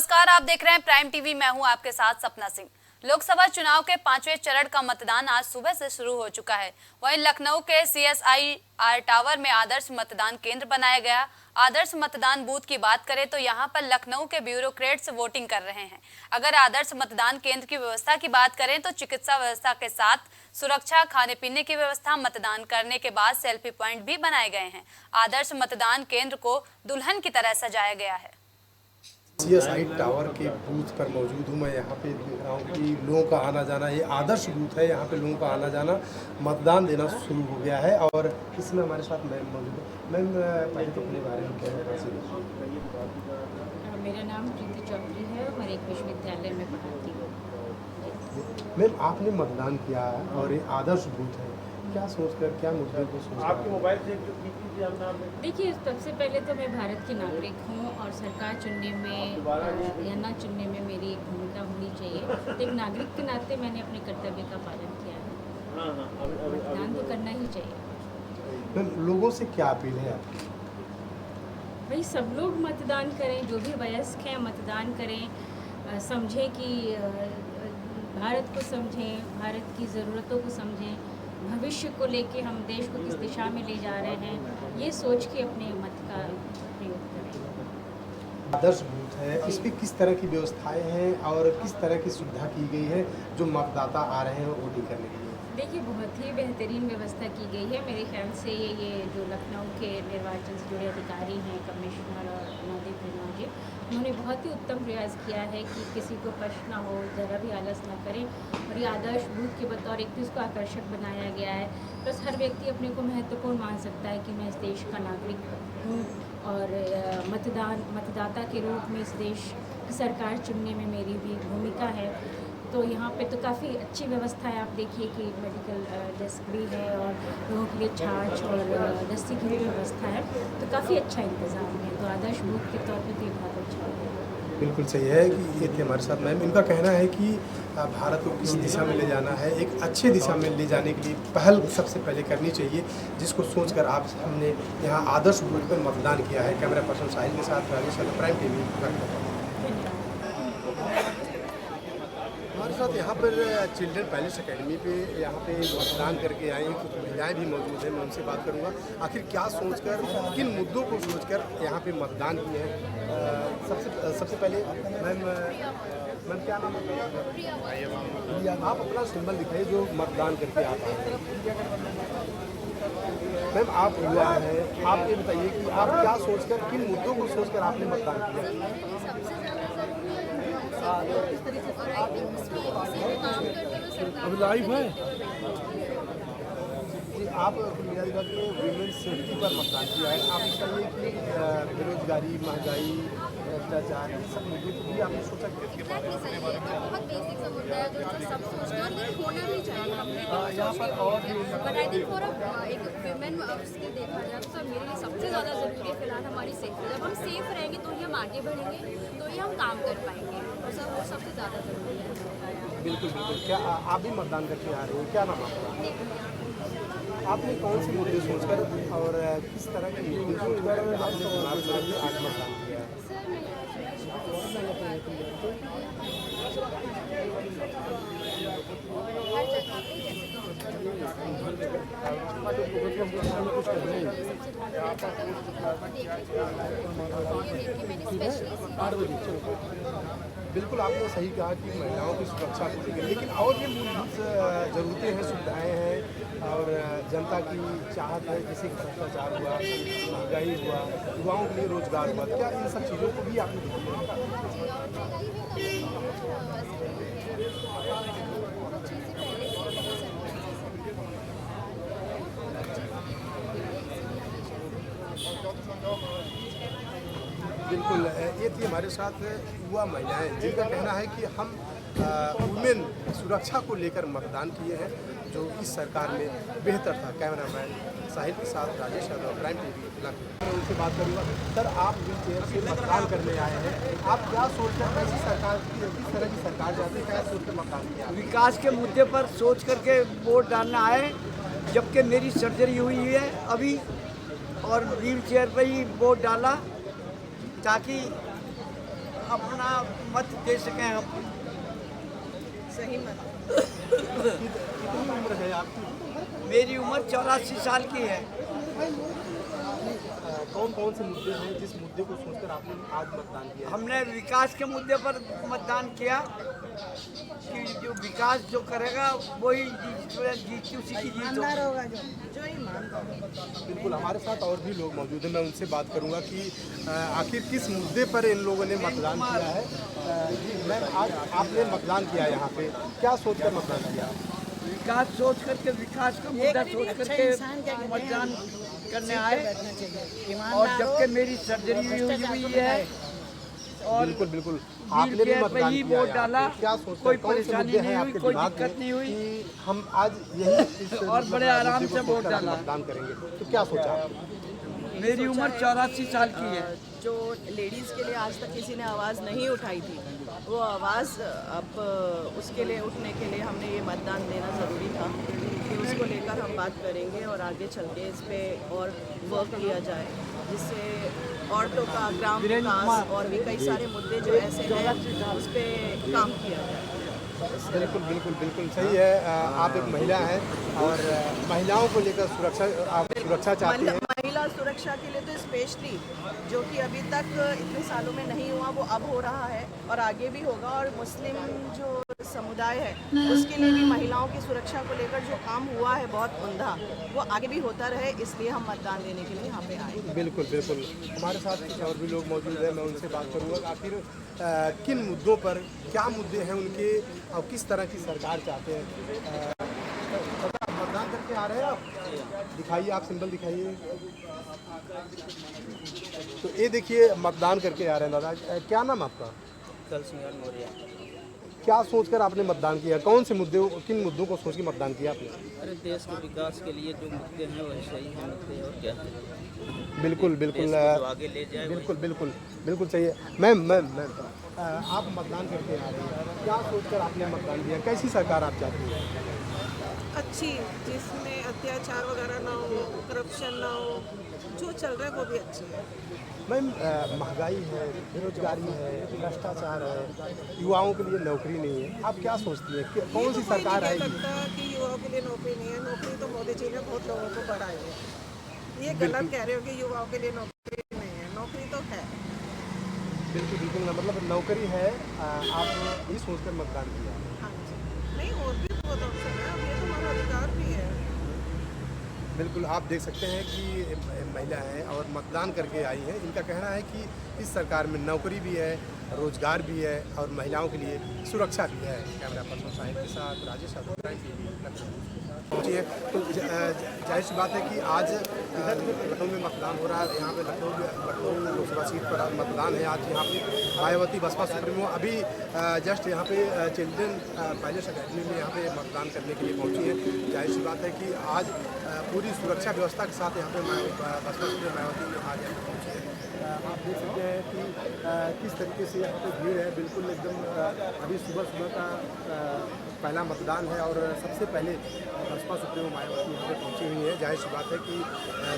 नमस्कार, आप देख रहे हैं प्राइम टीवी। मैं हूं आपके साथ सपना सिंह। लोकसभा चुनाव के 5वें चरण का मतदान आज सुबह से शुरू हो चुका है। वहीं लखनऊ के CSIR टावर में आदर्श मतदान केंद्र बनाया गया। आदर्श मतदान बूथ की बात करें तो यहां पर लखनऊ के ब्यूरोक्रेट्स वोटिंग कर रहे हैं। अगर आदर्श मतदान केंद्र की व्यवस्था की बात करें तो चिकित्सा व्यवस्था के साथ सुरक्षा, खाने पीने की व्यवस्था, मतदान करने के बाद सेल्फी पॉइंट भी बनाए गए हैं। आदर्श मतदान केंद्र को दुल्हन की तरह सजाया गया है। CSI टावर के बूथ पर मौजूद हूँ। मैं यहाँ पे देख रहा हूँ कि लोगों का आना जाना, ये आदर्श बूथ है। यहाँ पे लोगों का आना जाना, मतदान देना शुरू हो गया है। और इसमें हमारे साथ मैम मौजूद है। मैम, पहले तो अपने बारे में क्या है? मेरा नाम प्रीति चौधरी है और मैं एक विश्वविद्यालय में पढ़ाती हूँ। मैम, आपने मतदान किया है और ये आदर्श बूथ है, क्या सोचकर, क्या मुद्दे को सोचकर? आपके मोबाइल से देखिए, सबसे पहले तो मैं भारत की नागरिक हूँ और सरकार चुनने में या ना चुनने में मेरी एक भूमिका होनी चाहिए। तो एक नागरिक के नाते मैंने अपने कर्तव्य का पालन किया है। मतदान तो करना ही चाहिए। मैम, लोगों से क्या अपील है आपकी? भाई, सब लोग मतदान करें, जो भी वयस्क हैं मतदान करें। समझें कि भारत को समझें, भारत की ज़रूरतों को समझें, भविष्य को लेके हम देश को किस दिशा में ले जा रहे हैं, ये सोच के अपने मत का प्रयोग करें। आदर्श बूथ है, इस पर किस तरह की व्यवस्थाएं हैं और किस तरह की सुविधा की गई है जो मतदाता आ रहे हैं वोटिंग करने के लिए? देखिए, बहुत ही बेहतरीन व्यवस्था की गई है। मेरे ख्याल से ये जो लखनऊ के निर्वाचन से जुड़े अधिकारी हैं, कमिश्नर और नवदीप रेणु जी, उन्होंने बहुत ही उत्तम प्रयास किया है कि किसी को कष्ट ना हो, ज़रा भी आलस ना करें। और ये आदर्श बूथ के बतौर एक तो इसको आकर्षक बनाया गया है। प्लस हर व्यक्ति अपने को महत्वपूर्ण मान सकता है कि मैं इस देश का नागरिक हूँ और मतदाता के रूप में इस देश की सरकार चुनने में मेरी भी भूमिका है। तो यहाँ पे तो काफ़ी अच्छी व्यवस्था है। आप देखिए कि मेडिकल डेस्क भी है और लोगों के लिए छाछ और लस्सी की भी व्यवस्था है। तो काफ़ी अच्छा इंतज़ाम है। तो आदर्श बूथ के तौर पे तो ये बहुत अच्छा है। बिल्कुल सही है कि ये थे हमारे साथ मैम। इनका कहना है कि भारत को किस दिशा में ले जाना है, एक अच्छे दिशा में ले जाने के लिए पहल सबसे पहले करनी चाहिए, जिसको सोचकर आप हमने यहाँ आदर्श बूथ पर मतदान किया है। कैमरा पर्सन साहिल के साथ राजेश, प्राइम टीवी लखनऊ। हमारे साथ यहाँ पर चिल्ड्रन पैलेस एकेडमी पे यहाँ पे मतदान करके आए हैं। कुछ महिलाएं भी मौजूद हैं, मैं उनसे बात करूँगा आखिर क्या सोचकर, किन मुद्दों को सोचकर यहाँ पे मतदान किए हैं। सबसे पहले मैम क्या नाम है? आप अपना सिंबल दिखाइए जो मतदान करके आप आए हैं। मैम, आप युवा हैं, आप ये बताइए कि आप क्या सोचकर, किन मुद्दों को सोचकर आपने मतदान किया? अब लाइव है जी, आप मियाँ के वीमेन सेफ्टी पर मतदान किया है। आप बताइए कि बेरोजगारी, महंगाई, भ्रष्टाचार, इन सब मुद्दों को भी आपने सोचा कि इसके बारे में? बहुत बेसिक सा मुद्दा है जो सब सोचते हैं और ये होना भी चाहिए हमने यहाँ पर और बट आई थिंक फॉर एक विमेन उसके देखा जाए तो मेरे लिए सबसे ज़्यादा ज़रूरी है फिलहाल हमारी सेफ्टी। जब हम सेफ रहेंगे तो ही हम आगे बढ़ेंगे, तो ही हम काम कर पाएंगे और वो सबसे ज़्यादा ज़रूरी है। बिल्कुल बिल्कुल। क्या आप भी मतदान करके आ रहे हो? क्या नाम आपका? आपने कौन से मुद्दे सोचकर और किस तरह के मुद्दे सोचकर आपने चुनाव लड़ के आज मतदान किया है? बिल्कुल, आपने सही कहा कि महिलाओं की सुरक्षा को लेकर, लेकिन और ये मूलभूत ज़रूरतें हैं, सुविधाएं हैं और जनता की चाहत है, जैसे कि भ्रष्टाचार हुआ, महंगाई हुआ, युवाओं के लिए रोजगार हुआ, क्या इन सब चीज़ों को भी आपने देखा? बिल्कुल, ये थी हमारे साथ युवा महिलाएं, जिनका कहना है कि हम वुमेन सुरक्षा को लेकर मतदान किए हैं, जो इस सरकार में बेहतर था। कैमरामैन साहिल के साथ राजेश यादव, प्राइम टीवी लखनऊ। मैं उनसे बात करूँगा। सर, आप व्हील चेयर से मतदान करने आए हैं, आप क्या सोचकर, कैसी सरकार की, किस तरह की सरकार चाहते हैं, क्या सोचकर मतदान किया? विकास के मुद्दे पर सोच करके वोट डालना आए, जबकि मेरी सर्जरी हुई है अभी और व्हील चेयर पर ही वोट डाला ताकि अपना मत दे सकें हम। सही मत। कितनी उम्र है आपकी? मेरी उम्र 84 साल की है। कौन कौन से मुद्दे हैं जिस मुद्दे को सोचकर आपने आज मतदान किया? हमने विकास के मुद्दे पर मतदान किया कि जो विकास जो करेगा वही जीत उसी की जीत होगा। जो ईमानदार होगा। बिल्कुल, हमारे साथ और भी लोग मौजूद हैं, मैं उनसे बात करूंगा कि आखिर किस मुद्दे पर इन लोगों ने मतदान किया है। जी मैम, आज आपने मतदान किया है यहाँ पे, क्या सोचकर मतदान किया? विकास सोच करके, विकास का मुद्दा सोच करके मतदान करने आए। और जबकि मेरी सर्जरी हुई है और बिल्कुल बिल्कुल, व्हील आपने भी चेयर पे मतदान ही किया वोट है। डाला। क्या सोचकर, कोई कौन से परेशानी मुद्दे हैं नहीं हुई, आपके कोई दिमाग दिक्कत में नहीं हुई कि हम आज यही इस और बड़े आराम मुद्दे को से वोट सोचकर डाला। मतदान करेंगे, तो क्या सोचा आपने? मेरी उम्र 84 साल की है। जो लेडीज़ के लिए आज तक किसी ने आवाज़ नहीं उठाई थी, वो आवाज़ अब उसके लिए उठने के लिए हमने ये मतदान देना ज़रूरी था कि उसको लेकर हम बात करेंगे और आगे चल के इस पर और वर्क किया जाए, जिससे औरतों का ग्राम विकास और भी कई सारे मुद्दे जो ऐसे हैं उस पर काम किया जाए। बिल्कुल बिल्कुल बिल्कुल सही है। आप एक महिला हैं और महिलाओं को लेकर सुरक्षा, आप सुरक्षा चाहती हैं। महिला सुरक्षा के लिए तो स्पेशली जो कि अभी तक इतने सालों में नहीं हुआ, वो अब हो रहा है और आगे भी होगा। और मुस्लिम जो समुदाय है उसके लिए भी महिलाओं की सुरक्षा को लेकर जो काम हुआ है बहुत उम्दा, वो आगे भी होता रहे, इसलिए हम मतदान देने के लिए यहाँ पे आए। बिल्कुल बिल्कुल, हमारे साथ कुछ और भी लोग मौजूद हैं, मैं उनसे बात करूँगा आखिर किन मुद्दों पर, क्या मुद्दे हैं उनके और किस तरह की सरकार चाहते हैं। मतदान करके आ रहे हैं आप? दिखाइए, आप सिंबल दिखाइए। तो ये देखिए, मतदान करके आ रहे हैं दादा। क्या नाम आपका? कल सिंह मौर्य। क्या सोचकर आपने मतदान किया? कौन से मुद्दे, किन मुद्दों को सोच के मतदान किया आपने? अरे देश के विकास के लिए जो मुद्दे हैं वही सही हैं मुद्दे, और क्या है। बिल्कुल बिल्कुल, देश को जो आगे ले जाए बिल्कुल बिल्कुल बिल्कुल सही है। मैम आप मतदान करके आ रहे हैं, क्या सोचकर आपने मतदान किया? कैसी सरकार आप चाहती हैं? अच्छी, जिसमें अत्याचार वगैरह ना हो, करप्शन ना हो, जो चल रहा है वो भी अच्छी है। मैम, महंगाई है, बेरोजगारी है, भ्रष्टाचार है, युवाओं के लिए नौकरी नहीं है, आप क्या सोचती हैं कि कौन सी सरकार मुझे आएगी? लगता है कि युवाओं के लिए नौकरी नहीं है। नौकरी तो मोदी जी ने बहुत लोगों को बढ़ाई है। ये गलत कह रहे हो कि युवाओं के लिए नौकरी नहीं है, नौकरी तो है। बिल्कुल बिल्कुल, मतलब नौकरी है, आप ये सोचकर मतदान किया। हाँ जी, नहीं और भी बहुत ऑप्शन है, ये तो हमारा अधिकार भी है। बिल्कुल, आप देख सकते हैं कि महिला हैं और मतदान करके आई हैं। इनका कहना है कि इस सरकार में नौकरी भी है, रोजगार भी है और महिलाओं के लिए सुरक्षा भी है। कैमरा पर्सन साहिब के साथ राजेश यादव, प्राइम टीवी, लखनऊ। पहुँचिए तो जाहिर सी बात है कि आज लखनऊ में मतदान हो रहा है। यहाँ पे लखनऊ लोकसभा सीट पर मतदान है आज। यहाँ पे मायावती बसपा सुप्रीमो अभी जस्ट यहाँ पे चिल्ड्रन पायलट अकेडमी में यहाँ पे मतदान करने के लिए पहुँची है। जाहिर सी बात है कि आज पूरी सुरक्षा व्यवस्था के साथ यहाँ पे बसपा सुप्रीमो मायावती आज यहाँ पे पहुँची है। आप देख सकते हैं कि किस तरीके से यहाँ पे भीड़ है। बिल्कुल एकदम अभी सुबह का पहला मतदान है और सबसे पहले बसपा सुप्रीमो मायावती यहाँ पे पहुँची हुई है। जाहिर सी बात है कि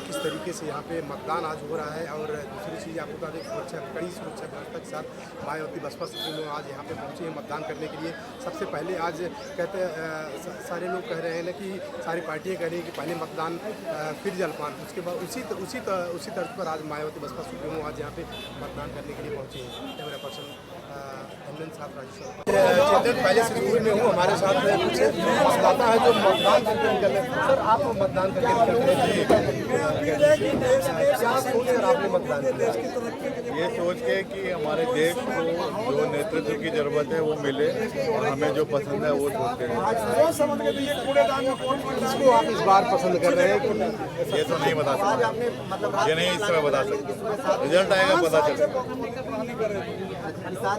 किस तरीके से यहाँ पे मतदान आज हो रहा है। और दूसरी चीज़ आपको बता दें, सुरक्षा, कड़ी सुरक्षा व्यवस्था के साथ मायावती बसपा सुप्रीमो आज यहाँ पे पहुँची है मतदान करने के लिए। सबसे पहले आज कहते सारे लोग कह रहे हैं ना कि सारी पार्टियाँ कह रही हैं कि पहले मतदान फिर जलपान। उसके बाद उसी तर्ज पर आज मायावती बसपा सुप्रीमो आज यहाँ पे मतदान करने के लिए पहुँचे हैं। कैमरा पर्सन धनन साथ राजेश। चिल्ड्रन पहले से स्कूल में हूँ, हमारे साथ कुछ मतदाता है जो मतदान करके निकल रहे हैं। सर, आप मतदान करके निकल रहे हैं, क्या सोचकर आपने मतदान किया? ये सोच के कि हमारे देश को जो नेतृत्व की जरूरत है वो मिले और हमें जो पसंद है वो सोच के। किसको आप इस बार पसंद कर रहे हैं कि ये तो नहीं बता सकते, ये नहीं इस समय बता सकते, रिजल्ट आएगा पता चलेगा।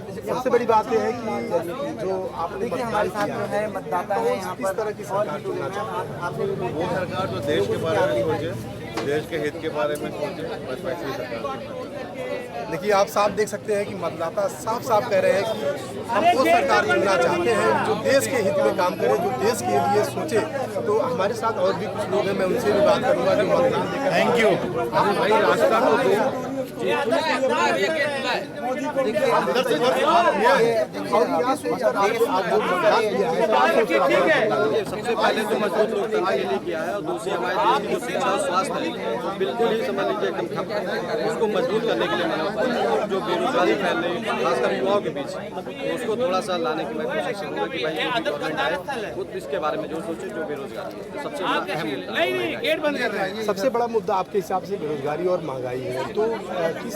सबसे बड़ी बात यह है कि जो आपने हमारे साथ जो है मतदाता है यहाँ किस तरह की सरकार चुनना चाहते हैं? वो सरकार जो देश के बारे में सोचे, देश के हित के बारे में सोचे, बस वैसी ही सरकार। देखिए, आप साफ देख सकते हैं कि मतदाता साफ साफ कह रहे हैं कि हम वो सरकार चुनना चाहते हैं जो देश के हित में काम करे, जो देश के लिए सोचे। तो हमारे साथ और भी कुछ लोग हैं, मैं उनसे भी बात करूँगा जो मतदान। Thank you. भाई रास्ता तो सबसे पहले तो मजबूत लोकतंत्र के लिए किया है और दूसरी हमारे देश की जो शिक्षा और स्वास्थ्य है बिल्कुल ही समझ लीजिए एकदम ठप है। उसको मजबूत करने के लिए मैंने और जो बेरोजगारी फैल रही है खासकर युवाओं के बीच उसको थोड़ा सा लाने की मैं कोशिश करूँगा कि भाई गवर्नमेंट आए खुद इसके बारे में जो सोचे जो बेरोजगारी है तो सबसे बड़ा अहम मुद्दा। सबसे बड़ा मुद्दा आपके हिसाब से बेरोजगारी और महंगाई है, तो किस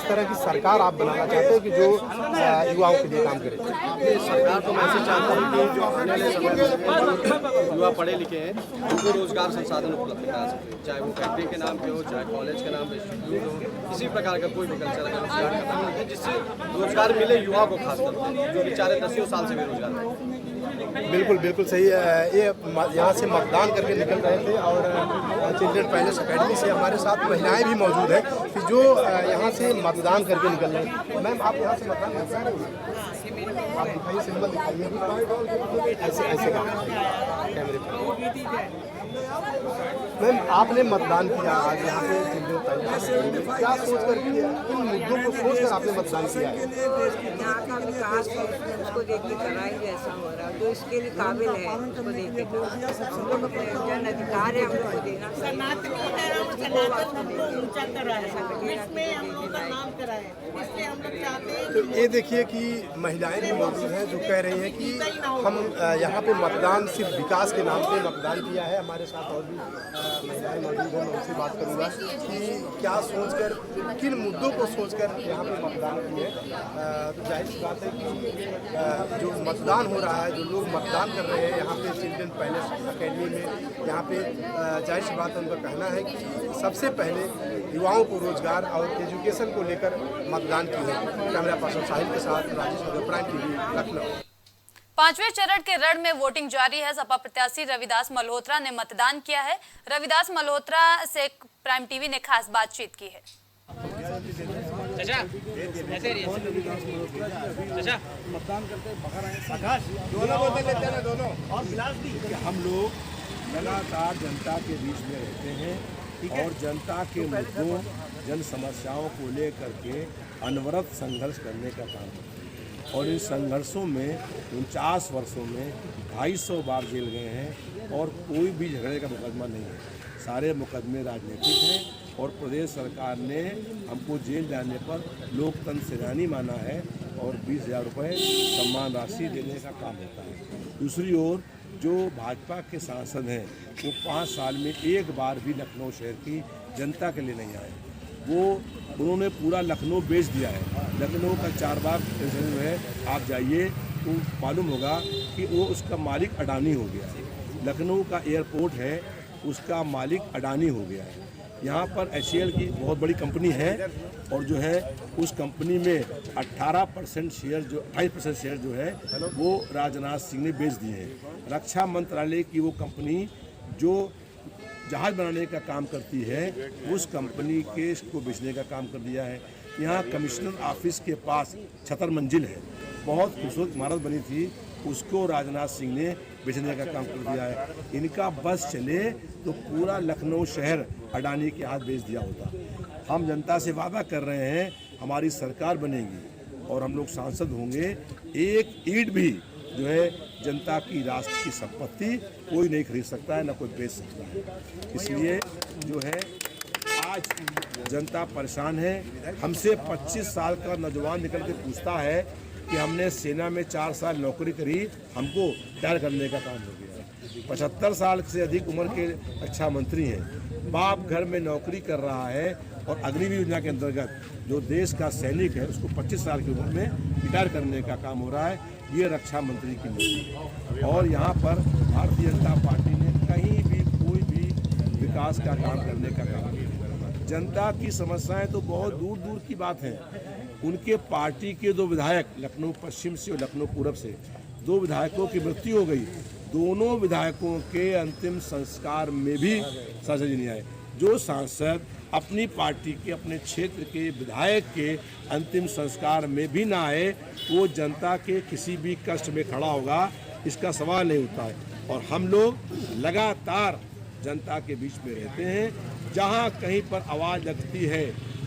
तरह की सरकार आप बनाना चाहते हो कि जो युवाओं के लिए काम करे? सरकार तो मैं ऐसे चाहता हूँ कि जो आने वाले समय में युवा पढ़े लिखे हैं उनको रोजगार संसाधन उपलब्ध करा सके, चाहे वो फैक्ट्री के नाम पे हो, चाहे कॉलेज के नाम पे इंस्टीट्यूट हो, किसी प्रकार का कोई भी कल्चर अगर रोजगार खत्म होते हैं जिससे रोजगार मिले युवा को खासकर जो बेचारे 10 साल से बेरोजगार हैं। बिल्कुल बिल्कुल सही है। ये यहाँ से मतदान करके निकल रहे थे और चिल्ड्रन पैलेस अकेडमी से हमारे साथ महिलाएं भी मौजूद हैं कि जो यहाँ से मतदान करके निकल रहे हैं। मैम आप यहाँ से मतदान कर रहे हैं? आप दिखाइए, सिंबल दिखाइए, ऐसे ऐसे कैमरे पर। मैम आपने मतदान किया आज यहाँ पे चिल्ड्रन पैलेस, क्या सोच कर किया, किन मुद्दों को सोच कर आपने मतदान किया है? यहाँ का विकास उसको देख के करा ही जैसा हो रहा है, जो इसके लिए काबिल है उसको देख के हम लोग अपने जन अधिकार है हम लोग को देना तो ये देखिए कि महिलाएं भी मौजूद हैं जो कह रही हैं कि हम यहाँ पे मतदान सिर्फ विकास के नाम पे मतदान किया है। हमारे साथ और भी महिलाएं मौजूद हैं, मैं उनसे बात करूँगा कि क्या सोचकर, किन मुद्दों को सोचकर यहाँ पे मतदान किए। तो जाहिर सी बात है कि जो मतदान हो रहा है, जो लोग मतदान कर रहे हैं यहाँ पे चिल्ड्रन पैलेस अकेडमी में, यहाँ पे जाहिर सी बात है उनका कहना है कि सबसे पहले युवाओं को रोजगार और एजुकेशन को लेकर मतदान की है। कैमरा पर्सन साहिल के साथ राजेश यादव, प्राइम टीवी, लखनऊ। पांचवें चरण के रण में वोटिंग जारी है। सपा प्रत्याशी रविदास मल्होत्रा ने मतदान किया है। रविदास मल्होत्रा से प्राइम टीवी ने खास बातचीत की है। हम लोग लगातार जनता के बीच में रहते हैं और जनता के मुद्दों, जन समस्याओं को लेकर के अनवरत संघर्ष करने का काम करते हैं और इन संघर्षों में 49 वर्षों में 250 बार जेल गए हैं और कोई भी झगड़े का मुकदमा नहीं है। सारे मुकदमे राजनीतिक हैं और प्रदेश सरकार ने हमको जेल जाने पर लोकतंत्र सेनानी माना है और 20,000 रुपये सम्मान राशि देने का काम होता है। दूसरी ओर जो भाजपा के सांसद हैं वो 5 साल में एक बार भी लखनऊ शहर की जनता के लिए नहीं आए। उन्होंने पूरा लखनऊ बेच दिया है। लखनऊ का 4 बाग जो है आप जाइए तो मालूम होगा कि वो उसका मालिक अडानी हो गया है। लखनऊ का एयरपोर्ट है उसका मालिक अडानी हो गया है। यहाँ पर HAL की बहुत बड़ी कंपनी है और जो है उस कंपनी में 28% शेयर जो है वो राजनाथ सिंह ने बेच दिए हैं। रक्षा मंत्रालय की वो कंपनी जो जहाज बनाने का काम करती है उस कंपनी के इसको बेचने का काम कर दिया है। यहाँ कमिश्नर ऑफिस के पास 76 मंजिल है, बहुत खूबसूरत इमारत बनी थी, उसको राजनाथ सिंह ने बेचने का काम कर दिया है। इनका बस चले तो पूरा लखनऊ शहर अडानी के हाथ बेच दिया होता। हम जनता से वादा कर रहे हैं हमारी सरकार बनेगी और हम लोग सांसद होंगे। एक ईंट भी जो है जनता की राष्ट्र की संपत्ति कोई नहीं खरीद सकता है, ना कोई बेच सकता है। इसलिए जो है आज जनता परेशान है। हमसे 25 साल का नौजवान निकल के पूछता है कि हमने सेना में 4 साल नौकरी करी, हमको रिटायर करने का काम हो गया। 75 साल से अधिक उम्र के रक्षा मंत्री हैं, बाप घर में नौकरी कर रहा है और अग्निवीर योजना के अंतर्गत जो देश का सैनिक है उसको 25 साल की उम्र में रिटायर करने का काम हो रहा है। ये रक्षा मंत्री की नीति और यहाँ पर भारतीय जनता पार्टी ने कहीं भी कोई भी विकास का काम करने का काम नहीं किया। जनता की समस्याएं तो बहुत दूर दूर की बात है। उनके पार्टी के 2 विधायक लखनऊ पश्चिम से और लखनऊ पूर्व से 2 विधायकों की मृत्यु हो गई। दोनों विधायकों के अंतिम संस्कार में भी सांसद नहीं आए। जो सांसद अपनी पार्टी के अपने क्षेत्र के विधायक के अंतिम संस्कार में भी ना आए वो जनता के किसी भी कष्ट में खड़ा होगा, इसका सवाल नहीं उठता है। और हम लोग लगातार जनता के बीच में रहते हैं, जहां कहीं पर आवाज़ लगती है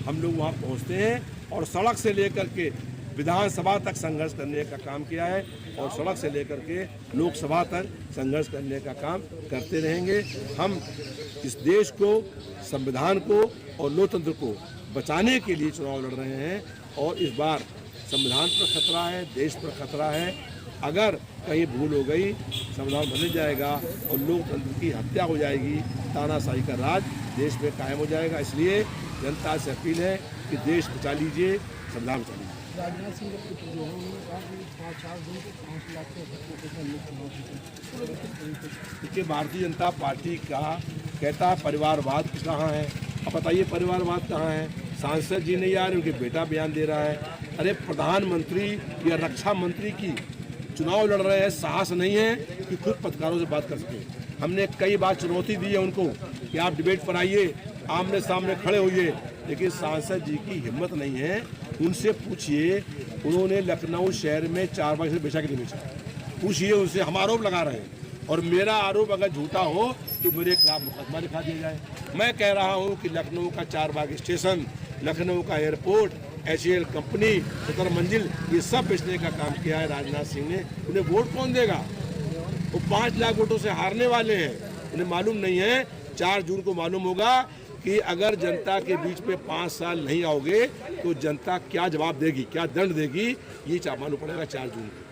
हम लोग वहाँ पहुँचते हैं और सड़क से लेकर के विधानसभा तक संघर्ष करने का काम किया है और सड़क से लेकर के लोकसभा तक संघर्ष करने का काम करते रहेंगे। हम इस देश को, संविधान को और लोकतंत्र को बचाने के लिए चुनाव लड़ रहे हैं और इस बार संविधान पर खतरा है, देश पर खतरा है। अगर कहीं भूल हो गई, संविधान बदल जाएगा और लोकतंत्र की हत्या हो जाएगी, तानाशाही का राज देश में कायम हो जाएगा। इसलिए जनता से अपील है कि देश बचा लीजिए, संविधान बचा लीजिए। राजनाथ सिंह जो है उन्होंने कहा कि 4 दिन के 5 लाख से देखिए, भारतीय जनता पार्टी का कहता है परिवारवाद कहाँ है। अब बताइए परिवारवाद कहाँ है? सांसद जी नहीं आ रहे, उनके बेटा बयान दे रहा है। अरे प्रधानमंत्री या रक्षा मंत्री की चुनाव लड़ रहे हैं, साहस नहीं है कि खुद पत्रकारों से बात कर सके। हमने कई बार चुनौती दी है उनको कि आप डिबेट पर आइए, आमने सामने खड़े होइए, लेकिन सांसद जी की हिम्मत नहीं है। उनसे पूछिए, उन्होंने लखनऊ शहर में 4 बाग से बेचा कि नहीं बेचा, पूछिए उनसे। हम आरोप लगा रहे हैं और मेरा आरोप अगर झूठा हो तो मेरे खिलाफ मुकदमा लिखा दिया जाए। मैं कह रहा हूं कि लखनऊ का 4 बाग स्टेशन, लखनऊ का एयरपोर्ट, HAL कंपनी, 17 मंजिल, ये सब बेचने का काम किया है राजनाथ सिंह ने। उन्हें वोट कौन देगा? वो 5 लाख वोटों से हारने वाले हैं। उन्हें मालूम नहीं है, 4 जून को मालूम होगा कि अगर जनता के बीच में 5 साल नहीं आओगे तो जनता क्या जवाब देगी, क्या दंड देगी, ये मालूम पड़ेगा 4 जून को।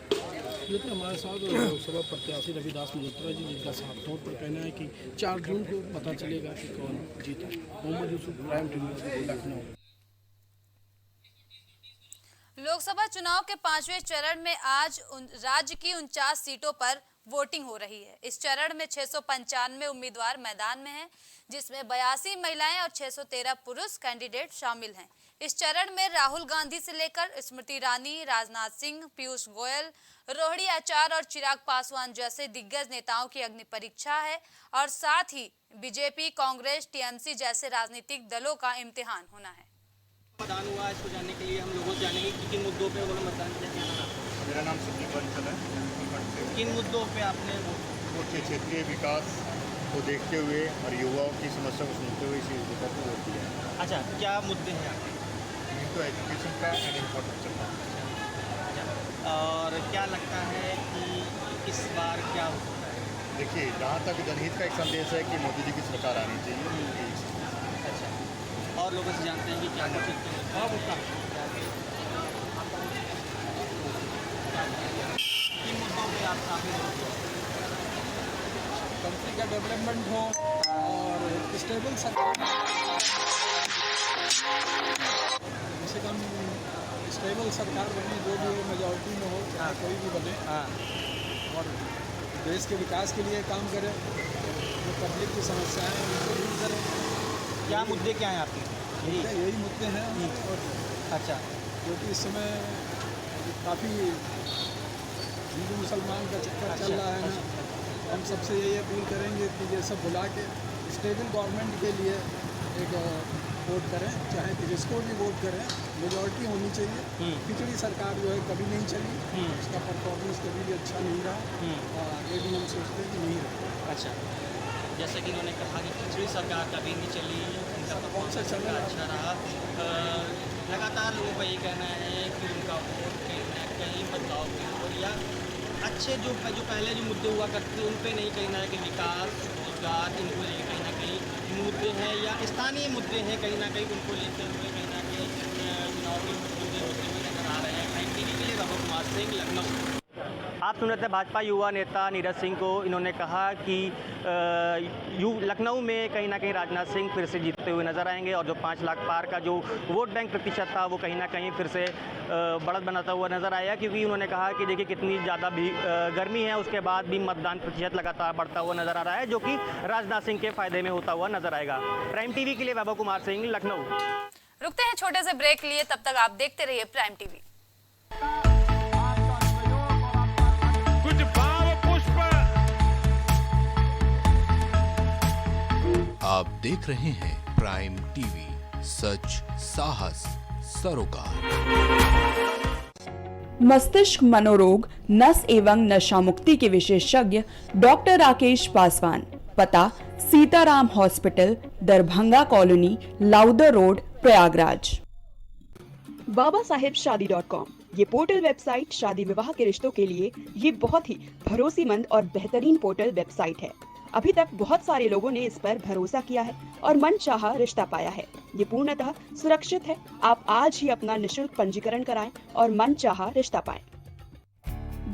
ये तो हमारे साथ लोकसभा प्रत्याशी रविदास मल्होत्रा जी, जिनका साफ तौर पर कहना है कि 4 जून को पता चलेगा कि कौन जीता। Mohammad Yusuf, prime TV, Lucknow. लोकसभा चुनाव के 5वें चरण में आज राज्य की 49 सीटों पर वोटिंग हो रही है। इस चरण में 695 उम्मीदवार मैदान में हैं, जिसमें 82 महिलाएं और 613 पुरुष कैंडिडेट शामिल हैं। इस चरण में राहुल गांधी से लेकर स्मृति ईरानी, राजनाथ सिंह, पीयूष गोयल, रोहिणी आचार्य और चिराग पासवान जैसे दिग्गज नेताओं की अग्नि परीक्षा है और साथ ही बीजेपी, कांग्रेस, TMC जैसे राजनीतिक दलों का इम्तिहान होना है। मतदान हुआ, इसको जानने के लिए हम लोगों से जानेंगे कि किन मुद्दों पे उन्होंने मतदान किया। मेरा नाम संदीप बंसल है। किन मुद्दों पे आपने वोट के क्षेत्रीय विकास को देखते हुए और युवाओं की समस्या को सुनते हुए इसी मुद्दे पर वोट दिया है। अच्छा, क्या मुद्दे हैं आपके? तो एजुकेशन का एंड इंफ्रास्ट्रक्चर का। और क्या लगता है कि इस बार क्या हो सकता है? देखिए, जहाँ तक जनहित का एक संदेश है कि मोदी जी की सरकार आनी चाहिए। अच्छा, और लोगों से जानते हैं कि क्या कर सकते हैं? किन मुद्दों पे आप काफ़ी कंट्री का डेवलपमेंट हो और स्टेबल सरकार, कम से कम स्टेबल सरकार बने, जो भी हो मेजॉरिटी में हो, चाहे कोई भी बने, और देश के विकास के लिए काम करे, जो पब्लिक की समस्याएं हैं उनको दूर करें। क्या मुद्दे क्या हैं आपके? यही मुद्दे हैं। अच्छा, क्योंकि इस समय काफ़ी हिंदू मुसलमान का चक्कर चल रहा है ना। हम सबसे यही अपील करेंगे कि ये सब बुला के स्टेबल गवर्नमेंट के लिए एक वोट करें, चाहे जिसको भी वोट करें, मेजॉरिटी होनी चाहिए। पिछली सरकार जो है कभी नहीं चली, उसका परफॉर्मेंस कभी भी अच्छा नहीं रहा और आगे भी हम सोचते हैं कि नहीं रहा। अच्छा, जैसे कि इन्होंने कहा कि पिछली सरकार कभी नहीं चली, उनका परफॉर्मेंस अच्छा रहा। लगातार लोगों का ये कहना है कि उनका वोट कहीं ना कहीं बदलाव की ओर या अच्छे जो पहले जो मुद्दे हुआ करते थे उन पे नहीं, कहीं ना कहीं विकास, रोजगार, इनको लेकर कहीं ना कहीं मुद्दे हैं या स्थानीय मुद्दे हैं, कहीं ना कहीं उनको लेकर हुए कहीं ना कहीं चुनाव के मुद्दे होते हुए नजर आ रहे हैं। प्राइम टीवी के लिए रघु कुमार सिंह, लखनऊ। आप सुन रहे थे भाजपा युवा नेता नीरज सिंह को। इन्होंने कहा कि लखनऊ में कहीं ना कहीं राजनाथ सिंह फिर से जीतते हुए नजर आएंगे और जो 5 लाख पार का जो वोट बैंक प्रतिशत था वो कहीं ना कहीं फिर से बढ़त बनाता हुआ नजर आया, क्योंकि उन्होंने कहा कि देखिए कितनी ज़्यादा भी गर्मी है, उसके बाद भी मतदान प्रतिशत लगातार बढ़ता हुआ नजर आ रहा है, जो कि राजनाथ सिंह के फायदे में होता हुआ नजर आएगा। प्राइम टीवी के लिए वैभव कुमार सिंह, लखनऊ। रुकते हैं छोटे से ब्रेक लिए, तब तक आप देखते रहिए प्राइम टीवी। कुछ भाव पुष्प। आप देख रहे हैं प्राइम टीवी, सच साहस सरोकार। मस्तिष्क मनोरोग, नस एवं नशा मुक्ति के विशेषज्ञ डॉक्टर राकेश पासवान। पता Sitaram hospital, Darbhanga colony, Lowther road, Prayagraj. BabaSahebShadi.com ये पोर्टल वेबसाइट शादी विवाह के रिश्तों के लिए ये बहुत ही भरोसेमंद और बेहतरीन पोर्टल वेबसाइट है। अभी तक बहुत सारे लोगों ने इस पर भरोसा किया है और मनचाहा रिश्ता पाया है। ये पूर्णतः सुरक्षित है। आप आज ही अपना निशुल्क पंजीकरण कराएं और मनचाहा रिश्ता पाएं।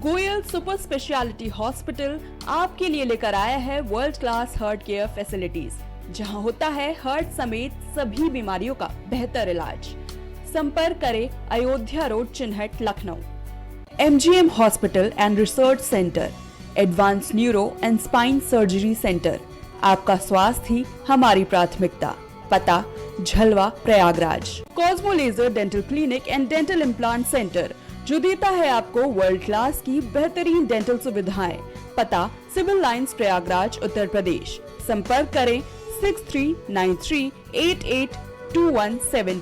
गोयल सुपर स्पेशलिटी हॉस्पिटल आपके लिए लेकर आया है world class heart care facilities, जहां होता है हार्ट समेत सभी बीमारियों का बेहतर इलाज। संपर्क करें Ayodhya road, Chinhat, Lucknow. MGM hospital and research centre, advance neuro and spine surgery centre. आपका स्वास्थ्य ही हमारी प्राथमिकता। पता Jhalwa, Prayagraj. Cosmo laser dental clinic and dental implant centre, जो देता है आपको वर्ल्ड क्लास की बेहतरीन डेंटल सुविधाएं। पता सिविल लाइंस, प्रयागराज, उत्तर प्रदेश। संपर्क करें 6393882172।